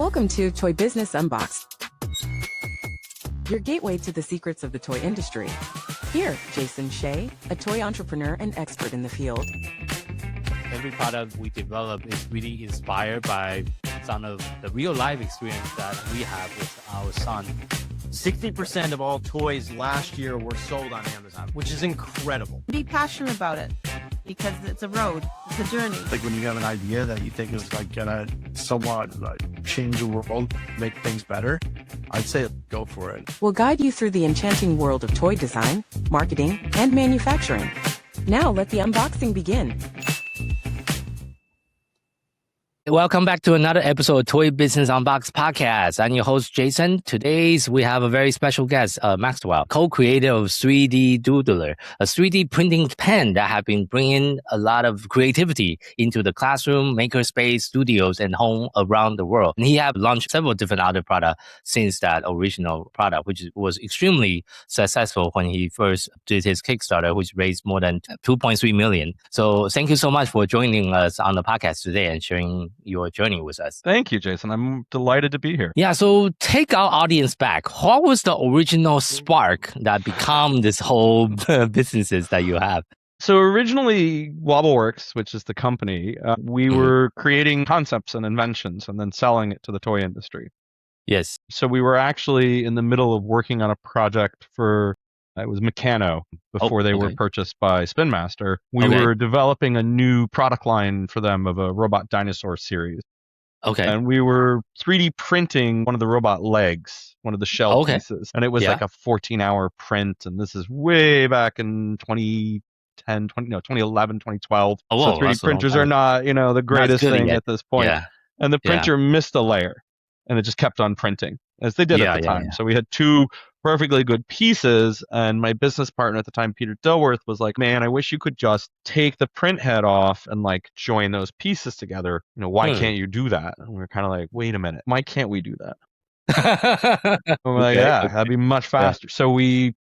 Welcome to Toy Business Unboxed, your gateway to the secrets of the toy industry. Here, Jason Shea, a toy entrepreneur and expert in the field. Every product we develop is really inspired by some of the real life experience that we have with our son. 60% of all toys last year were sold on Amazon, which is incredible. Be passionate about it because it's a road, it's a journey. Like when you have an idea that you think is like gonna somewhat like change the world, make things better, I'd say go for it. We'll guide you through the enchanting world of toy design, marketing, and manufacturing. Now let the unboxing begin. Welcome back to another episode of Toy Business Unboxed podcast. I'm your host, Jason. Today, we have a very special guest, Maxwell, co-creator of 3Doodler, a 3D printing pen that have been bringing a lot of creativity into the classroom, makerspace, studios, and home around the world. And he have launched several different other products since that original product, which was extremely successful when he first did his Kickstarter, which raised more than 2.3 million. So thank you so much for joining us on the podcast today and sharing your journey with us. Thank you, Jason. I'm delighted to be here. Yeah, so take our audience back. What was the original spark that become this whole businesses that you have? So originally, WobbleWorks, which is the company, we were creating concepts and inventions and then selling it to the toy industry. Yes. So we were actually in the middle of working on a project for it was Meccano before they were purchased by Spin Master. We were developing a new product line for them of a robot dinosaur series. Okay. And we were 3D printing one of the robot legs, one of the shell pieces. And it was like a 14-hour print. And this is way back in 2011, 2012. Oh, so 3D printers are not, the greatest thing at this point. Yeah. And the printer missed a layer. And it just kept on printing, as they did at the time. So we had two perfectly good pieces, and my business partner at the time, Peter Dilworth, was like, man, I wish you could just take the print head off and like join those pieces together. Why can't you do that? And we were kind of like, wait a minute, why can't we do that? And we're like, that'd be much faster. So we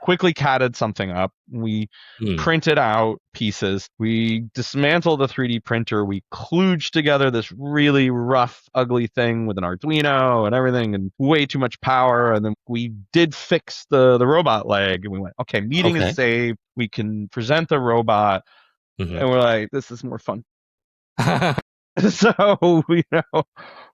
quickly catted something up. We printed out pieces. We dismantled the 3D printer. We kludged together this really rough, ugly thing with an Arduino and everything and way too much power. And then we did fix the robot leg. And we went, okay, meeting is saved. We can present the robot. And we're like, this is more fun. So,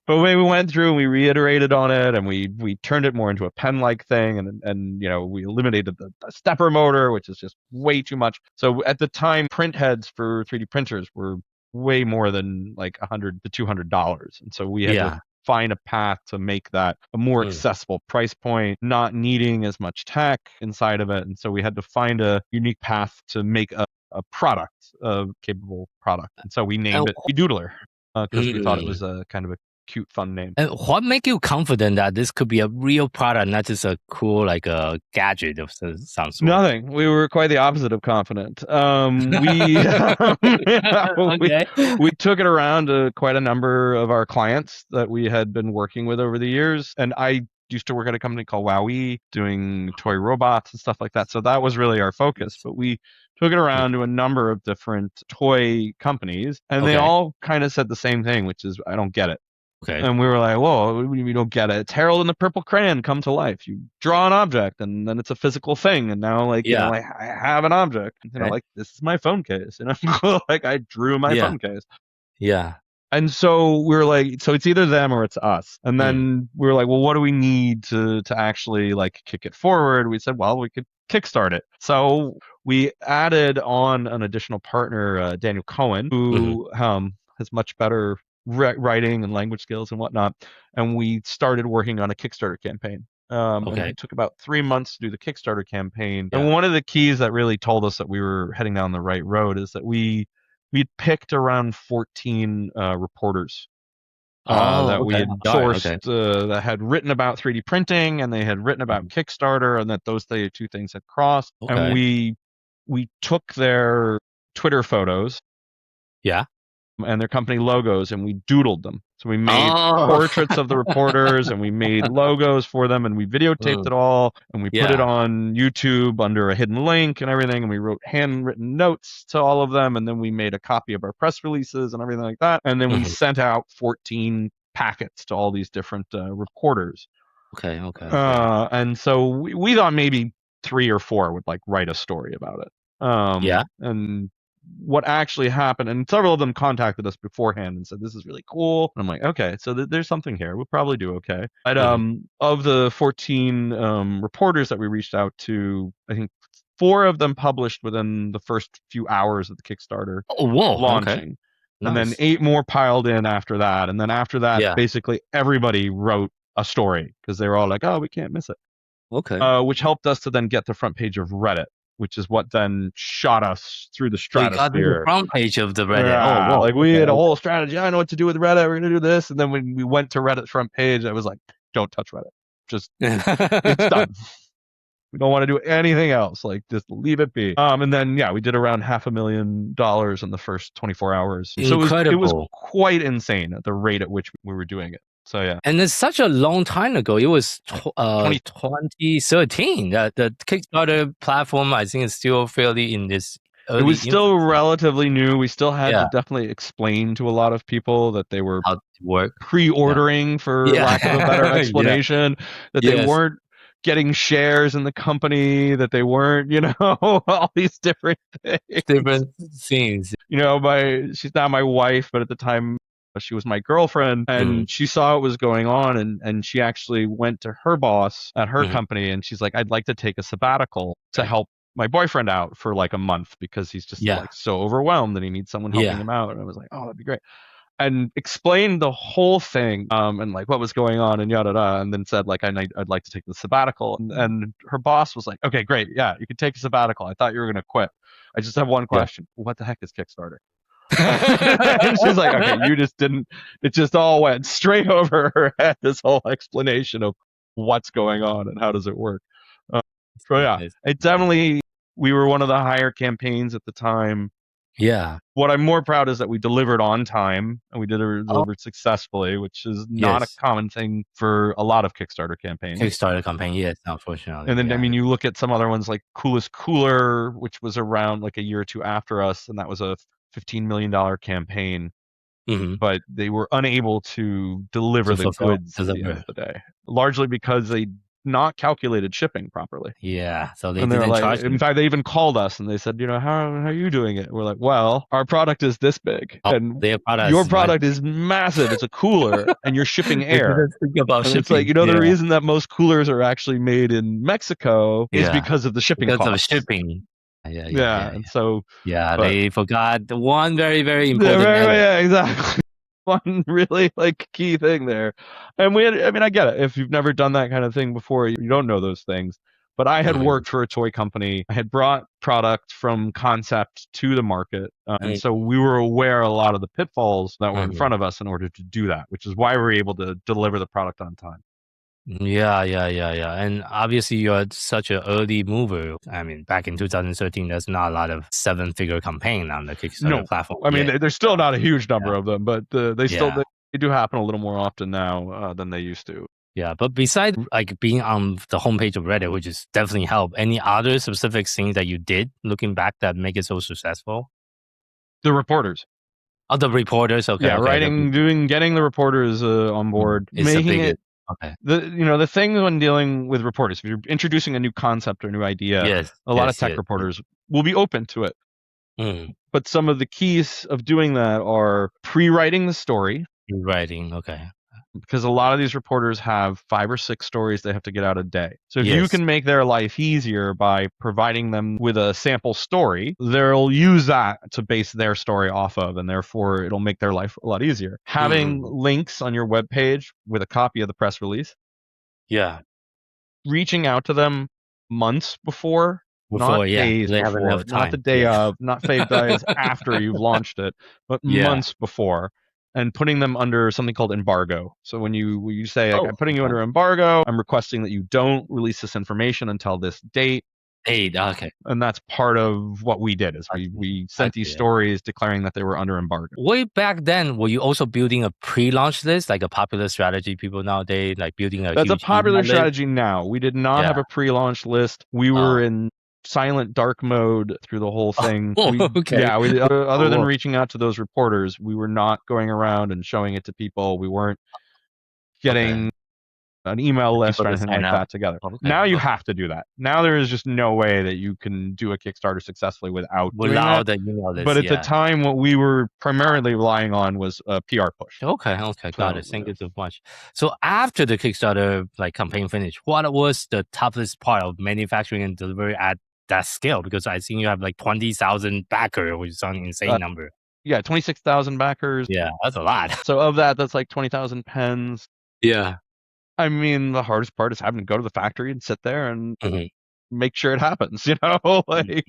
but when we went through and we reiterated on it and we turned it more into a pen-like thing and we eliminated the stepper motor, which is just way too much. So at the time, print heads for 3D printers were way more than like $100 to $200. And so we had to find a path to make that a more accessible price point, not needing as much tech inside of it. And so we had to find a unique path to make a product, a capable product. And so we named it Doodler because we thought it was a kind of a cute, fun name. And what make you confident that this could be a real product, not just a cool, like a gadget of some sort? Nothing. We were quite the opposite of confident. We took it around to quite a number of our clients that we had been working with over the years. And I used to work at a company called WowWee doing toy robots and stuff like that. So that was really our focus. But we took it around to a number of different toy companies, and they all kind of said the same thing, which is, I don't get it. Okay. And we were like, whoa, we don't get it. It's Harold and the Purple Crayon come to life. You draw an object, and then it's a physical thing. And now, like, I have an object. Like, this is my phone case. And I'm like, I drew my phone case. Yeah. And so we were like, so it's either them or it's us. And then we were like, well, what do we need to actually like kick it forward? We said, well, we could kickstart it. So we added on an additional partner, Daniel Cohen, who has much better writing and language skills and whatnot. And we started working on a Kickstarter campaign. And it took about 3 months to do the Kickstarter campaign. And one of the keys that really told us that we were heading down the right road is that we'd picked around 14 reporters that we had sourced that had written about 3D printing, and they had written about Kickstarter, and that those two things had crossed. And we took their Twitter photos and their company logos, and we doodled them. So we made portraits of the reporters, and we made logos for them, and we videotaped it all, and we put it on YouTube under a hidden link and everything, and we wrote handwritten notes to all of them, and then we made a copy of our press releases and everything like that, and then we sent out 14 packets to all these different reporters. Okay. And so we thought maybe 3 or 4 would like write a story about it. Yeah. And what actually happened, and several of them contacted us beforehand and said, this is really cool. And I'm like, okay, so there's something here. We'll probably do okay. But of the 14 reporters that we reached out to, I think 4 of them published within the first few hours of the Kickstarter launching. Okay. And Nice. then 8 more piled in after that. And then after that, Yeah. basically everybody wrote a story because they were all like, oh, we can't miss it. Okay. Which helped us to then get the front page of Reddit, which is what then shot us through the So you got to the stratosphere. front page of the Reddit. Yeah, Oh, wow. like we had a whole strategy. I know what to do with Reddit. We're gonna do this, and then when we went to Reddit's front page, I was like, "Don't touch Reddit. Just it's done. We don't want to do anything else. Like just leave it be." And then we did around $500,000 in the first 24 hours. So it was quite insane at the rate at which we were doing it. So yeah. And it's such a long time ago. It was 2013. The Kickstarter platform, I think, is still fairly in this. It was still relatively new. We still had to definitely explain to a lot of people that they were how to work pre-ordering, for lack of a better explanation, that they weren't getting shares in the company, that they weren't, all these different things. Different things. She's not my wife, but at the time she was my girlfriend, and she saw what was going on, and she actually went to her boss at her company, and she's like, I'd like to take a sabbatical to help my boyfriend out for like a month because he's just like so overwhelmed that he needs someone helping him out. And I was like, oh, that'd be great. And explained the whole thing and like what was going on and yada yada, and then said like I'd like to take the sabbatical, and her boss was like, okay, great, yeah, you can take a sabbatical. I thought you were gonna quit. I just have one question. What the heck is Kickstarter? And she's like, okay, you just didn't. It just all went straight over her head. This whole explanation of what's going on and how does it work. So yeah, it definitely, we were one of the higher campaigns at the time. Yeah. What I'm more proud is that we delivered on time and we delivered successfully, which is not a common thing for a lot of Kickstarter campaigns. Kickstarter campaign, yes, unfortunately. And then, I mean, you look at some other ones like Coolest Cooler, which was around like a year or two after us, and that was a $15 million campaign. But they were unable to deliver the goods at the end of the day, largely because they not calculated shipping properly. Yeah, so they and didn't like, charge. In fact, they even called us and they said, how are you doing it? We're like, well, our product is this big, and your product is massive. It's a cooler, and you're shipping air. Think about shipping. It's like the reason that most coolers are actually made in Mexico is because of the shipping costs. Because of shipping. Yeah. And so they forgot the one very, very important. Yeah, exactly. One really like key thing there. And I get it. If you've never done that kind of thing before, you don't know those things. But I had worked for a toy company. I had brought product from concept to the market. And so we were aware of a lot of the pitfalls that were in front of us in order to do that, which is why we were able to deliver the product on time. Yeah. And obviously you're such an early mover. I mean, back in 2013, there's not a lot of 7-figure campaign on the Kickstarter platform. I mean, there's still not a huge number of them, but they do happen a little more often now than they used to. Yeah, but besides like being on the homepage of Reddit, which is definitely helped, any other specific things that you did looking back that make it so successful? The reporters. Oh, the reporters. Okay. Yeah, getting the reporters on board, making it. Okay. The thing when dealing with reporters, if you're introducing a new concept or new idea, a lot of tech reporters will be open to it. But some of the keys of doing that are pre-writing the story. Pre-writing, okay. Because a lot of these reporters have 5 or 6 stories they have to get out a day. So if you can make their life easier by providing them with a sample story, they'll use that to base their story off of, and therefore it'll make their life a lot easier. Having links on your webpage with a copy of the press release. Yeah. Reaching out to them months before, not days before, not the day of, not 5 days after you've launched it, but months before. And putting them under something called embargo. So when you say, I'm putting you under embargo, I'm requesting that you don't release this information until this date. Okay. And that's part of what we did, is we sent these stories declaring that they were under embargo. Way back then, were you also building a pre-launch list, like a popular strategy people nowadays, like building a That's a popular strategy now. We did not have a pre-launch list. We were in silent dark mode through the whole thing. Other than reaching out to those reporters, we were not going around and showing it to people. We weren't getting an email list People or to anything sign like up. that together. Okay, Now you okay. have to do that. Now there is just no way that you can do a Kickstarter successfully without doing Without that. the email list, But at the yeah. time, what we were primarily relying on was a PR push. Okay, got it. So, Thank yeah. you so much. So after the Kickstarter like campaign finished, what was the toughest part of manufacturing and delivery at that scale? Because I think you have like 20,000 backer, which is an insane number. Yeah, 26,000 backers. Yeah, that's a lot. So of that, that's like 20,000 pens. Yeah. I mean, the hardest part is having to go to the factory and sit there and Mhm. make sure it happens, you know? Like,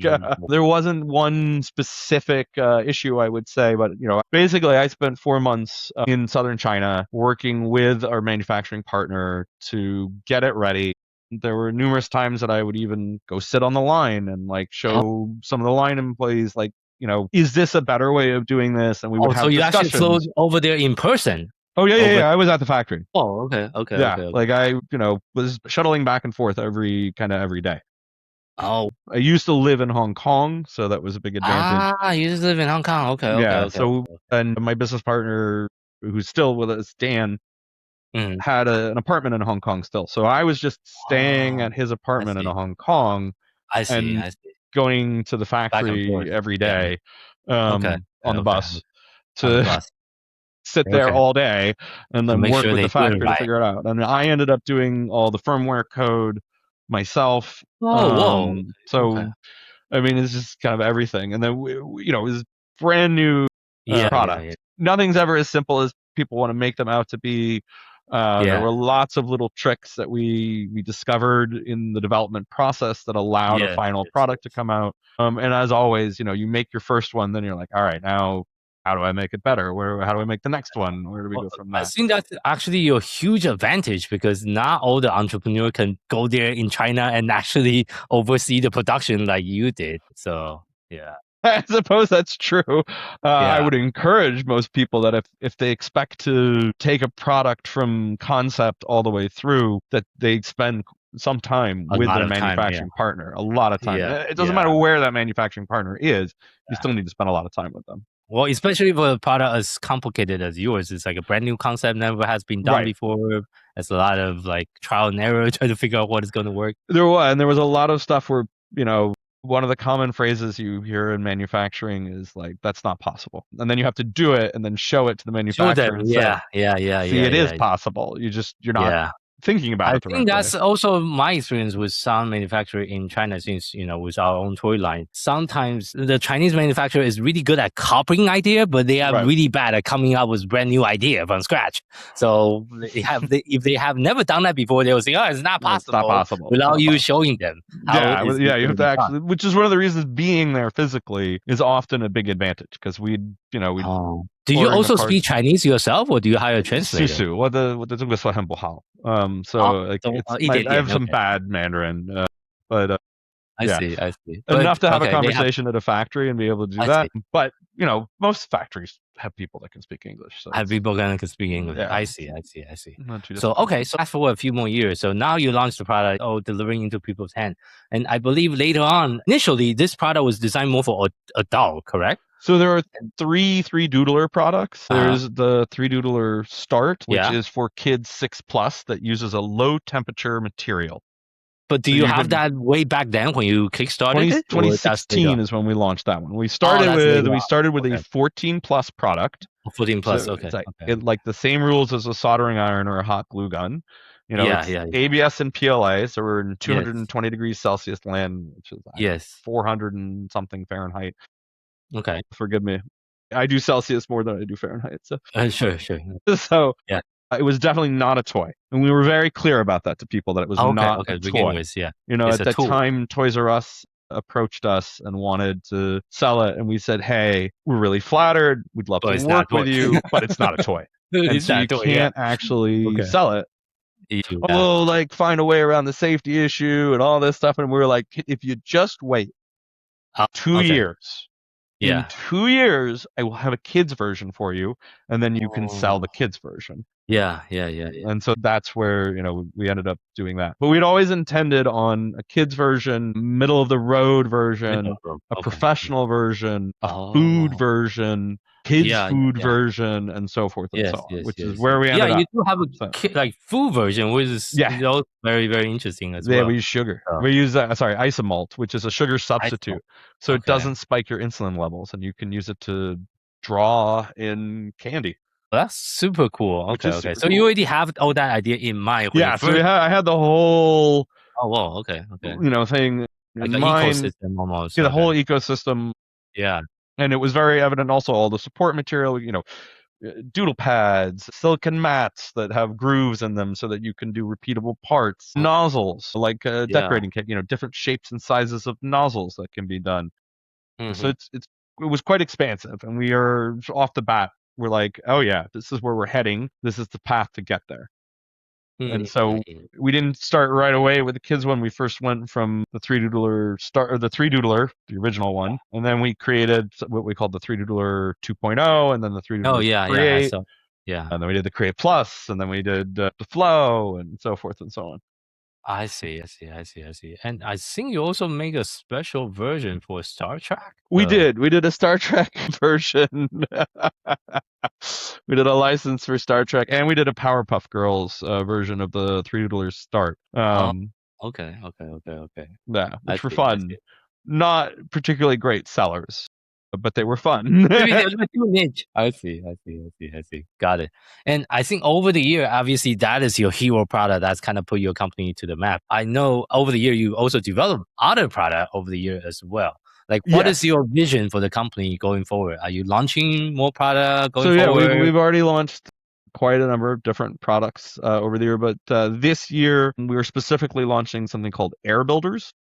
there wasn't one specific issue, I would say, but, you know, basically I spent 4 months in southern China working with our manufacturing partner to get it ready. There were numerous times that I would even go sit on the line and like show some of the line employees, like, you know, is this a better way of doing this? And we would have So you discussions. actually flew over there in person? Oh yeah. I was at the factory. Oh, okay. Yeah, Okay. like I, you know, was shuttling back and forth every day. Oh, I used to live in Hong Kong, so that was a big advantage. You just live in Hong Kong. Okay. Yeah. Okay. So, and my business partner, who's still with us, Dan, Mhm. had an apartment in Hong Kong still. So I was just staying at his apartment in see. Hong Kong I see. and going to the forth. factory every Yeah. day Okay. on the Okay. bus On the to bus. sit there Okay. all day and then make work sure with they the do it factory to right. figure it out. And I ended up doing all the firmware code myself. Oh, whoa. So, Okay. I mean, it's just kind of everything. And then, you know, it was brand new product. Yeah. Nothing's ever as simple as people want to make them out to be. There were lots of little tricks that we discovered in the development process that allowed a final product to come out. And as always, you know, you make your first one, then you're like, all right, now how do I make it better? How do I make the next one? Where do we go from I that? think that's actually your huge advantage because not all the entrepreneur can go there in China and actually oversee the production like you did. So yeah. I suppose that's true. I would encourage most people that if they expect to take a product from concept all the way through, that they spend some time with their manufacturing partner. A lot of time. It doesn't matter where that manufacturing partner is. You still need to spend a lot of time with them. Well, especially for a product as complicated as yours, it's like a brand new concept, never has been done before. There's a lot of like trial and error trying to figure out what is going to work. There was a lot of stuff where, you know, one of the common phrases you hear in manufacturing is like, that's not possible. And then you have to do it and then show it to the manufacturer and say, it is possible. You're not thinking about it the right way. I think that's also my experience with some manufacturer in China since, you know, with our own toy line. Sometimes the Chinese manufacturer is really good at copying idea, but they are really bad at coming up with brand new idea from scratch. So if they have never done that before, they will say, oh, it's not possible. It's not possible. Without you showing them. You have to actually, which is one of the reasons being there physically is often a big advantage because we do you also speak Chinese yourself, or do you hire a translator? 其实我的中文说很不好. So like I have some bad Mandarin, but I see. Enough to have a conversation at a factory and be able to do that. But you know, most factories have people that can speak English. So have people that can speak English. Yeah. I see. So so fast forward a few more years. So now you launched the product, delivering into people's hand. And I believe later on, initially, this product was designed more for adult, correct? So there are three Doodler products. There's the 3Doodler Start, which is for kids 6+ that uses a low temperature material. But do you have that way back then when you kickstarted it? 2016 is when we launched that one. We started with a 14+ product. 14+, so It's like the same rules as a soldering iron or a hot glue gun. You know, ABS and PLA, so we're in 220 degrees Celsius land, which is 400 and something Fahrenheit. Okay. Forgive me. I do Celsius more than I do Fahrenheit. So sure. So it was definitely not a toy. And we were very clear about that to people that it was not a toy. You know, at that time, Toys R Us approached us and wanted to sell it. And we said, hey, we're really flattered. We'd love to work with you, but it's not a toy. And so you can't actually sell it. We'll like find a way around the safety issue and all this stuff. And we were like, if you just wait 2 years. In 2 years, I will have a kids version for you, and then you can sell the kids version. Yeah. And so that's where, you know, we ended up doing that. But we'd always intended on a kids version, middle of the road version, a professional version, a food version, kids food version, and so forth and so on, which is where we ended up. You do have So, like food version, which is very, very interesting as well. Yeah, we use sugar. We use isomalt, which is a sugar substitute. So it doesn't spike your insulin levels, and you can use it to draw in candy. Well, that's super cool. Okay. So you already have all that idea in mind. Yeah, so I had the whole thing like in an mind. Ecosystem almost. Yeah, the whole ecosystem. Yeah. And it was very evident also all the support material, doodle pads, silicon mats that have grooves in them so that you can do repeatable parts, nozzles, like decorating kit, different shapes and sizes of nozzles that can be done. So it was quite expansive, and we are off the bat. We're like, oh yeah, this is where we're heading. This is the path to get there. And so we didn't start right away with the kids one. We first went from the 3Doodler, the original one, and then we created what we called the 3Doodler 2.0, and then the 3Doodler Create. And then we did the Create Plus, and then we did the Flow, and so forth and so on. I see. And I think you also make a special version for Star Trek. We did a Star Trek version. We did a license for Star Trek, and we did a Powerpuff Girls version of the 3Doodler Start. Okay. Yeah, which were fun. Not particularly great sellers, but they were fun. I see. Got it. And I think over the year, obviously, that is your hero product. That's kind of put your company to the map. I know over the year, you also developed other product over the year as well. Like, what is your vision for the company going forward? Are you launching more product going forward? We've already launched quite a number of different products over the year, but this year we were specifically launching something called Air Builders.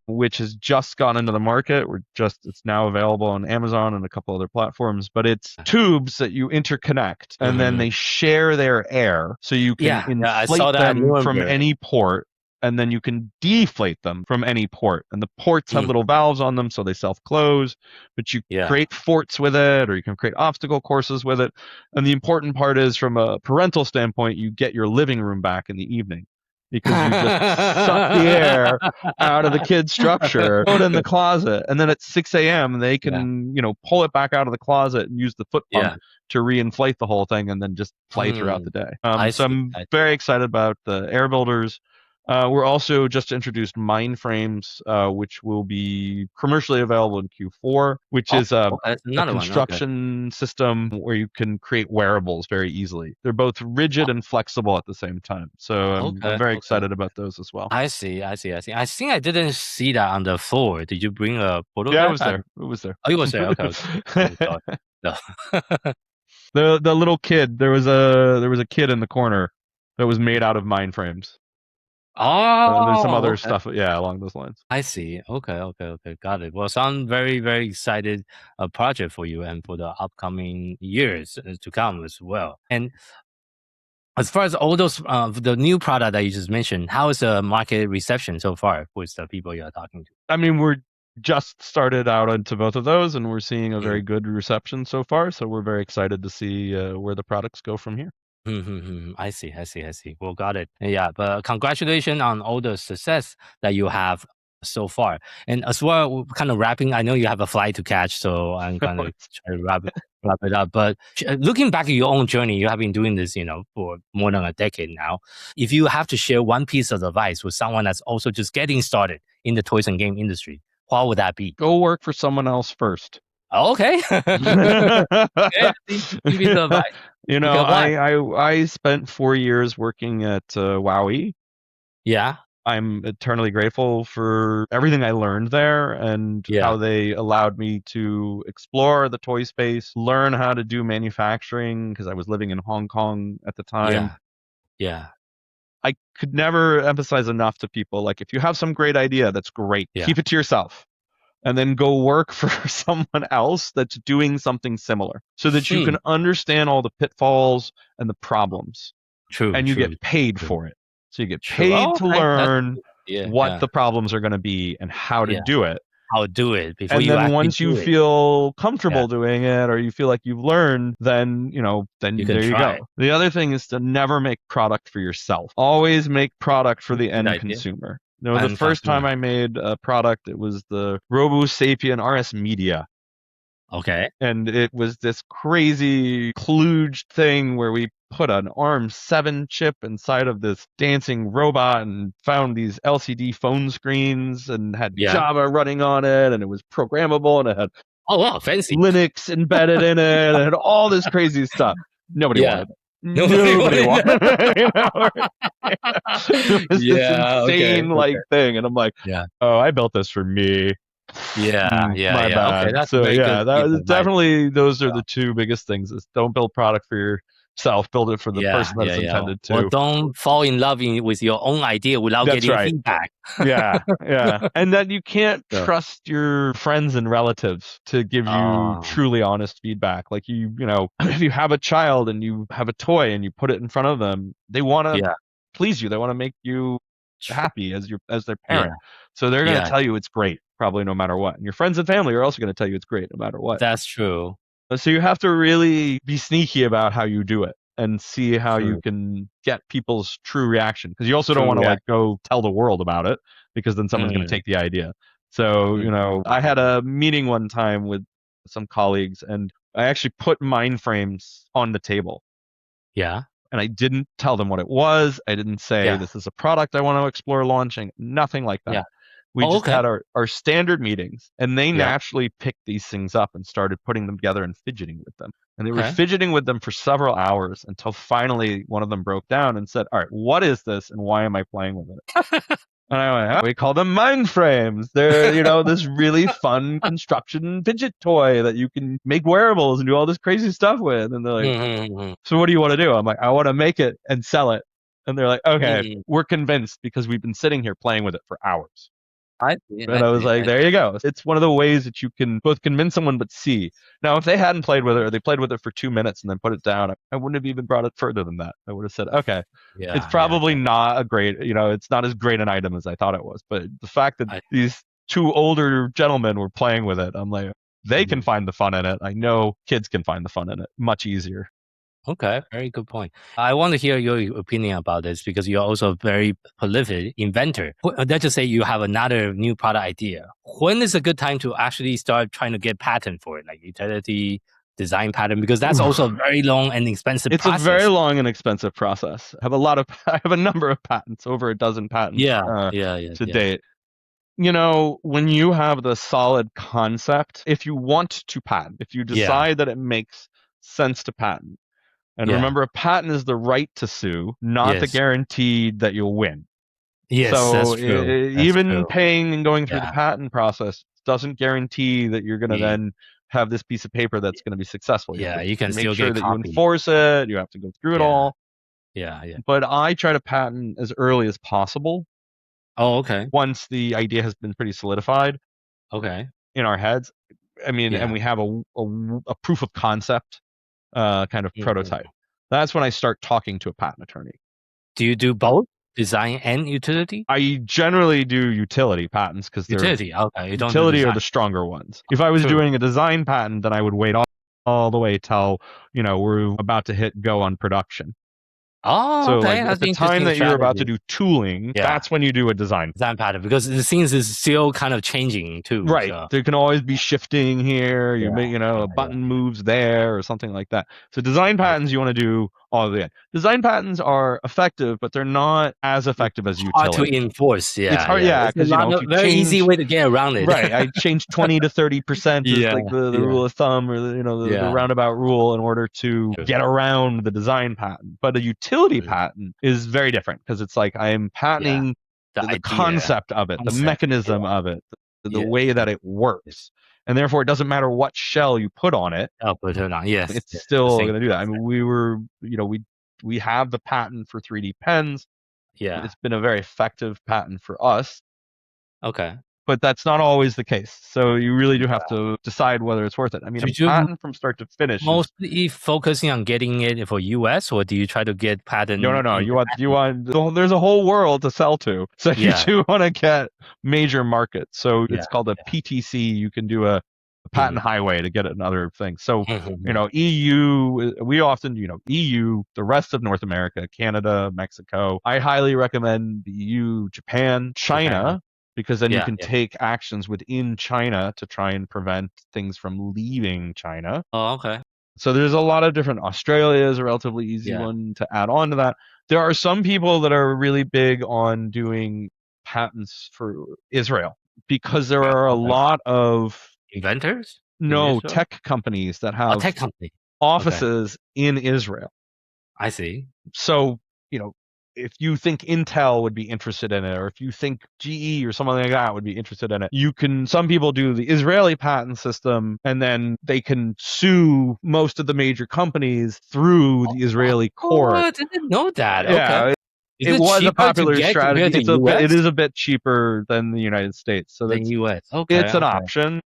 Which has just gone into the market. It's now available on Amazon and a couple other platforms, but it's tubes that you interconnect and then they share their air, so you can inflate them from any port, and then you can deflate them from any port. And the ports have little valves on them, so they self-close, but you create forts with it, or you can create obstacle courses with it. And the important part is, from a parental standpoint, you get your living room back in the evening, because you just suck the air out of the kid's structure, put it in the closet, and then at 6 a.m. they can, pull it back out of the closet and use the foot pump to reinflate the whole thing, and then just play throughout the day. So I'm very excited about the Air Builders. We're also just introduced MindFrames, which will be commercially available in Q4, which is a construction system where you can create wearables very easily. They're both rigid and flexible at the same time. So I'm very excited about those as well. I see. I think I didn't see that on the floor. Did you bring a photo? Yeah, it was there. Oh, it was there. Okay. No. The little kid. There was a kid in the corner that was made out of MindFrames. There's some other stuff, along those lines. I see. Okay. Got it. Well, sound very, very excited project for you and for the upcoming years to come as well. And as far as all those, the new product that you just mentioned, how is the market reception so far with the people you're talking to? I mean, we're just started out into both of those, and we're seeing a very good reception so far. So we're very excited to see where the products go from here. I see. Well, got it. Yeah, but congratulations on all the success that you have so far. And as well, kind of wrapping, I know you have a flight to catch, so I'm going to try to wrap it up. But looking back at your own journey, you have been doing this, for more than a decade now. If you have to share one piece of advice with someone that's also just getting started in the toys and game industry, what would that be? Go work for someone else first. Okay. I spent 4 years working at WowE. Yeah. I'm eternally grateful for everything I learned there, and how they allowed me to explore the toy space, learn how to do manufacturing, because I was living in Hong Kong at the time. Yeah. I could never emphasize enough to people, like, if you have some great idea, that's great. Keep it to yourself. And then go work for someone else that's doing something similar, so that you can understand all the pitfalls and the problems. And you get paid for it. So you get paid to learn what the problems are going to be and how to do it. How to do it before and then once you feel comfortable doing it, or you feel like you've learned, then there you go. The other thing is to never make product for yourself. Always make product for the end consumer. The first time I made a product, it was the Robo Sapien RS Media. Okay. And it was this crazy kludged thing where we put an ARM7 chip inside of this dancing robot and found these LCD phone screens and had Yeah. Java running on it, and it was programmable, and it had Oh, wow. Fancy. Linux embedded in it, and it had all this crazy stuff. Nobody Yeah. wanted it. Nobody wanted it. You know? It was this insane thing, and I'm like, oh, I built this for me. Yeah. My bad. Okay, that's so very yeah, good that was feedback. definitely those are the two biggest things: is don't build product for yourself, build it for the person that it's intended to. Or don't fall in love with your own idea without getting feedback. Yeah. And then you can't trust your friends and relatives to give you truly honest feedback. Like you know, if you have a child and you have a toy and you put it in front of them, they want to please you. They want to make you happy as their parent. So they're going to tell you it's great, probably no matter what. And your friends and family are also going to tell you it's great no matter what. That's true. So you have to really be sneaky about how you do it and see how you can get people's true reaction. Because you also don't want to like go tell the world about it, because then someone's going to take the idea. So, you know, I had a meeting one time with some colleagues, and I actually put MindFrames on the table. Yeah. And I didn't tell them what it was. I didn't say this is a product I want to explore launching. Nothing like that. Yeah. We just had our standard meetings, and they naturally picked these things up and started putting them together and fidgeting with them. And they were fidgeting with them for several hours until finally one of them broke down and said, all right, what is this and why am I playing with it? And I went, we call them MindFrames. They're, you know, this really fun construction fidget toy that you can make wearables and do all this crazy stuff with. And they're like, so what do you want to do? I'm like, I want to make it and sell it. And they're like, okay, we're convinced because we've been sitting here playing with it for hours. I was like, there you go. It's one of the ways that you can both convince someone but see. Now, if they hadn't played with it, or they played with it for 2 minutes and then put it down, I wouldn't have even brought it further than that. I would have said, okay, it's probably not a great, you know, it's not as great an item as I thought it was. But the fact that these two older gentlemen were playing with it, I'm like, they can find the fun in it. I know kids can find the fun in it much easier. Okay, very good point. I want to hear your opinion about this, because you're also a very prolific inventor. Let's just say you have another new product idea. When is a good time to actually start trying to get patent for it, like utility, design patent? Because that's also a very long and expensive process. It's a very long and expensive process. I have a number of patents, over a dozen patents to date. You know, when you have the solid concept, if you want to patent, if you decide that it makes sense to patent, and remember, a patent is the right to sue, not the guarantee that you'll win. Yes, so that's true. Even paying and going through the patent process doesn't guarantee that you're going to then have this piece of paper that's going to be successful. You can make still sure get that copy. You enforce it. You have to go through it all. Yeah. But I try to patent as early as possible. Oh, okay. Once the idea has been pretty solidified. Okay. In our heads. I mean, and we have a proof of concept. Kind of prototype. That's when I start talking to a patent attorney. Do you do both design and utility? I generally do utility patents because utility. Okay, utility are the stronger ones. If I was doing a design patent, then I would wait all the way till we're about to hit go on production. Oh, so okay. At the time that you're about to do tooling, that's when you do a design pattern, because the scenes is still kind of changing too. Right. So. There can always be shifting here. You make, a button moves there or something like that. So design patents you want to do all the end. Design patents are effective, but they're not as effective as utility. Hard to enforce. Yeah. It's hard. Because very easy way to get around it. Right. I changed 20 to 30% is like the rule of thumb, or the roundabout rule in order to get around the design patent. But a utility patent is very different, because it's like I'm patenting the concept of it, the mechanism of it, the way that it works. And therefore, it doesn't matter what shell you put on it. Yes. It's still going to do that. I mean, we have the patent for 3D pens. Yeah. It's been a very effective patent for us. Okay. But that's not always the case. So you really do have to decide whether it's worth it. I mean, a patent from start to finish. Mostly focusing on getting it for US, or do you try to get patent? No. You want. There's a whole world to sell to. So you do want to get major markets. So it's called a PTC. You can do a patent highway to get it in other things. So EU. We often EU, the rest of North America, Canada, Mexico. I highly recommend the EU, Japan, China. because then you can yeah. take actions within China to try and prevent things from leaving China. Oh, okay. So there's a lot of different. Australia is a relatively easy Yeah. one to add on to that. There are some people that are really big on doing patents for Israel because there are a Okay. lot of Inventors? in no Israel? tech companies that A have tech company. offices in Israel. I see. So, if you think Intel would be interested in it, or if you think GE or something like that would be interested in it, some people do the Israeli patent system and then they can sue most of the major companies through the Israeli Oh, court. I didn't know that. Yeah, Okay. Is it was a cheaper to popular get strategy. compared to It US? is a bit cheaper than the United States. So Than US. Okay. it's an okay. option.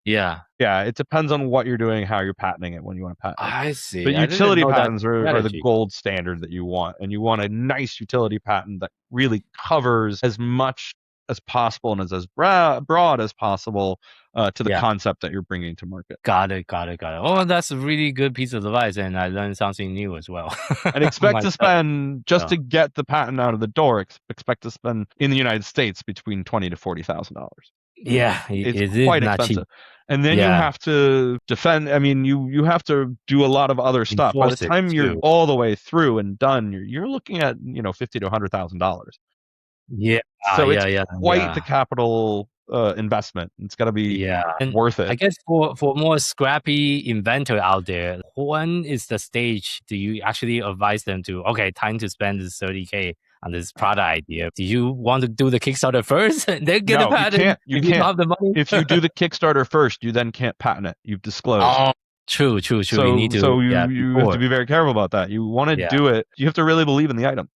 Yeah. Yeah, it depends on what you're doing, how you're patenting it when you want to patent it. I see. But I didn't utility know that patents are the strategy. gold standard that you want. And you want a nice utility patent that really covers as much as possible and is as broad as possible to the Yeah. concept that you're bringing to market. Got it. Oh, that's a really good piece of advice, and I learned something new as well. And expect to Myself. spend, just Yeah. to get the patent out of the door, expect to spend in the United States between $20,000 to $40,000. Yeah, It's it is quite not expensive. cheap. And then you Yeah. have to defend. I mean, you have to do a lot of other stuff. By the Enforce it, time you're too. all the way through and done, you're looking at $50,000 to $100,000. Yeah. So it's yeah. quite the capital investment. It's got to be Yeah, and worth it. I guess for more scrappy inventor out there, when is the stage do you actually advise them to, okay, time to spend this 30K on this product idea? Do you want to do the Kickstarter first and then get No, a patent? you if you don't can't. have the money? If you do the Kickstarter first, you then can't patent it. You've disclosed. Oh, true. So, you need to, you have before. to be very careful about that. You want to Yeah. do it. You have to really believe in the item,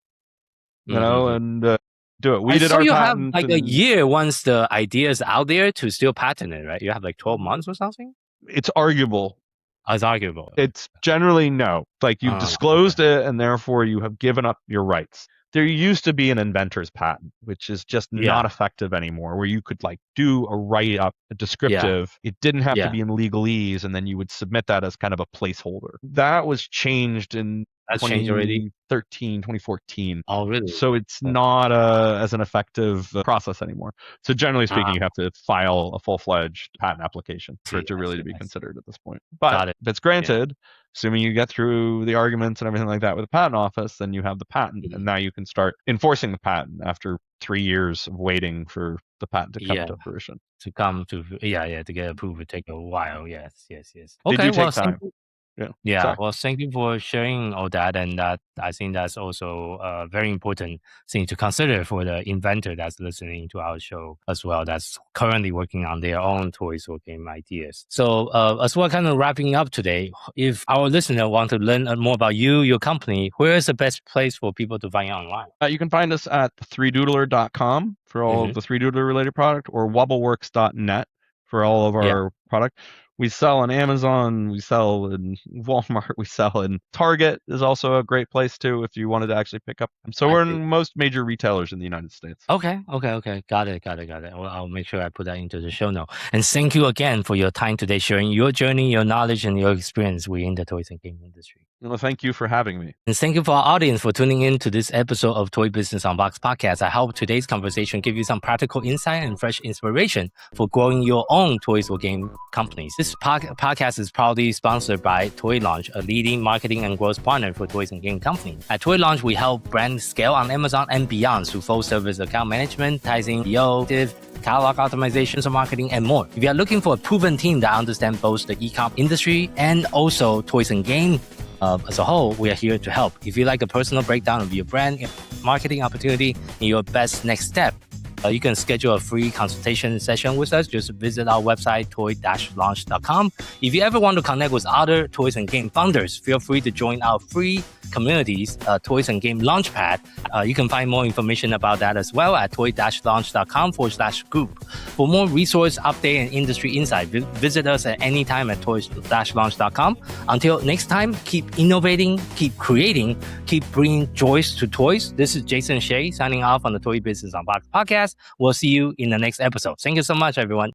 Mhm. and do it. We And did so our you have patent. like a year once the idea is out there to still patent it, right? You have like 12 months or something? It's arguable. It's arguable. It's generally no. Like you've Oh, disclosed it, and therefore you have given up your rights. There used to be an inventor's patent, which is just not effective anymore, where you could like do a write-up, a descriptive. It didn't have to be in legalese, and then you would submit that as kind of a placeholder. That was changed in That's changed already? 2014. Oh, really? So it's not as an effective process anymore. So generally speaking, you have to file a full-fledged patent application for it to really be considered at this point. But if it's granted, assuming you get through the arguments and everything like that with the patent office, then you have the patent, and now you can start enforcing the patent after 3 years of waiting for the patent to come to fruition. To come to to get approved would take a while. Yes. They Okay, do take time. Yeah. Sorry. Well, thank you for sharing all that, and that I think that's also a very important thing to consider for the inventor that's listening to our show as well, that's currently working on their own toys or game ideas. So as we're kind of wrapping up today, if our listener want to learn more about you, your company, where is the best place for people to find you online? You can find us at 3doodler.com for all of the 3Doodler related product, or WobbleWorks.net for all of our product. We sell on Amazon, we sell in Walmart, we sell in Target is also a great place too if you wanted to actually pick up. So we're in most major retailers in the United States. Okay. Got it. Well, I'll make sure I put that into the show note. And thank you again for your time today, sharing your journey, your knowledge, and your experience within the toys and game industry. Well, thank you for having me. And thank you for our audience for tuning in to this episode of Toy Business Unboxed podcast. I hope today's conversation gave you some practical insight and fresh inspiration for growing your own toys or game companies. This podcast is proudly sponsored by Toy Launch, a leading marketing and growth partner for toys and game companies. At Toy Launch, we help brands scale on Amazon and beyond through full service account management, pricing, catalog optimizations and marketing, and more. If you are looking for a proven team that understands both the e-com industry and also toys and game as a whole, we are here to help. If you like a personal breakdown of your brand marketing opportunity and your best next step, you can schedule a free consultation session with us. Just visit our website, toy-launch.com. If you ever want to connect with other toys and game founders, feel free to join our free communities, Toys and Game Launchpad. You can find more information about that as well at toy-launch.com/group. For more resource update and industry insight, visit us at any time at toys-launch.com. Until next time, keep innovating, keep creating, keep bringing joys to toys. This is Jason Shea signing off on the Toy Business Unboxed podcast. We'll see you in the next episode. Thank you so much, everyone.